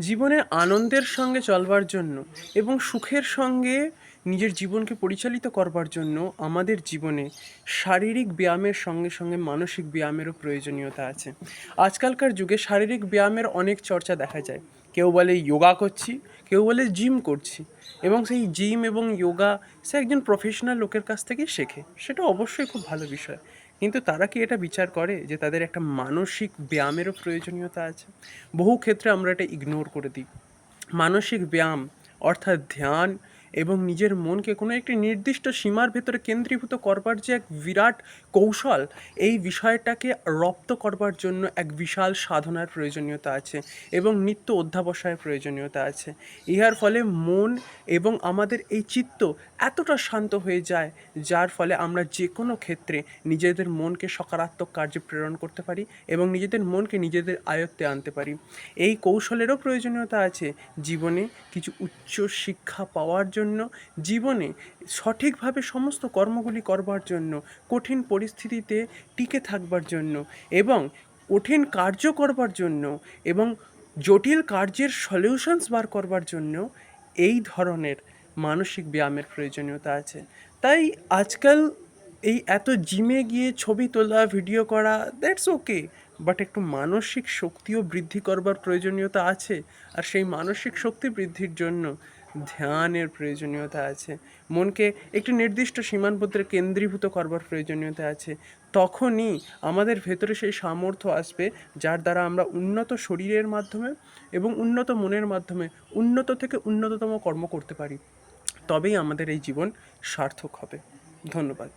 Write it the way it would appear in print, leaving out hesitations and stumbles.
জীবনে আনন্দের সঙ্গে চলবার জন্য এবং সুখের সঙ্গে নিজের জীবনকে পরিচালিত করবার জন্য আমাদের জীবনে শারীরিক ব্যায়ামের সঙ্গে সঙ্গে মানসিক ব্যায়ামেরও প্রয়োজনীয়তা আছে। আজকালকার যুগে শারীরিক ব্যায়ামের অনেক চর্চা দেখা যায়। কেউ বলে যোগা করছি, কেউ বলে জিম করছি, এবং সেই জিম এবং যোগা সে একজন প্রফেশনাল লোকের কাছ থেকেই শেখে। সেটা অবশ্যই খুব ভালো বিষয়, কিন্তু তারা কি এটা বিচার করে যে তাদের একটা মানসিক ব্যায়ামেরও প্রয়োজনীয়তা আছে? বহু ক্ষেত্রে আমরা এটা ইগনোর করে দিই। মানসিক ব্যায়াম অর্থাৎ ধ্যান এবং নিজের মনকে কোনো একটি নির্দিষ্ট সীমার ভেতরে কেন্দ্রীভূত করবার যে এক বিরাট কৌশল, এই বিষয়টাকে রপ্ত করবার জন্য এক বিশাল সাধনার প্রয়োজনীয়তা আছে এবং নিত্য অধ্যাবসায়ের প্রয়োজনীয়তা আছে। ইহার ফলে মন এবং আমাদের এই চিত্ত এতটা শান্ত হয়ে যায়, যার ফলে আমরা যে কোনো ক্ষেত্রে নিজেদের মনকে সকারাত্মক কার্যে প্রেরণ করতে পারি এবং নিজেদের মনকে নিজেদের আয়ত্তে আনতে পারি। এই কৌশলেরও প্রয়োজনীয়তা আছে জীবনে কিছু উচ্চ শিক্ষা পাওয়ার জন্য, জীবনে সঠিকভাবে সমস্ত কর্মগুলি করবার জন্য, কঠিন পরিস্থিতিতে টিকে থাকবার জন্য এবং কঠিন কার্য করবার জন্য এবং জটিল কার্যের সলিউশনস বার করবার জন্য এই ধরনের মানসিক ব্যায়ামের প্রয়োজনীয়তা আছে। তাই আজকাল এই এত জিমে গিয়ে ছবি তোলা, ভিডিও করা, দ্যাটস ওকে, বাট একটু মানসিক শক্তিও বৃদ্ধি করবার প্রয়োজনীয়তা আছে। আর সেই মানসিক শক্তি বৃদ্ধির জন্য ধ্যানের প্রয়োজনীয়তা আছে। মনকে একটি নির্দিষ্ট সীমাবদ্ধে কেন্দ্রীভূত করবার প্রয়োজনীয়তা আছে। তখনই আমাদের ভেতরে সেই সামর্থ্য আসবে, যার দ্বারা আমরা উন্নত শরীরের মাধ্যমে এবং উন্নত মনের মাধ্যমে উন্নত থেকে উন্নততম কর্ম করতে পারি। তবেই আমাদের এই জীবন সার্থক হবে। ধন্যবাদ।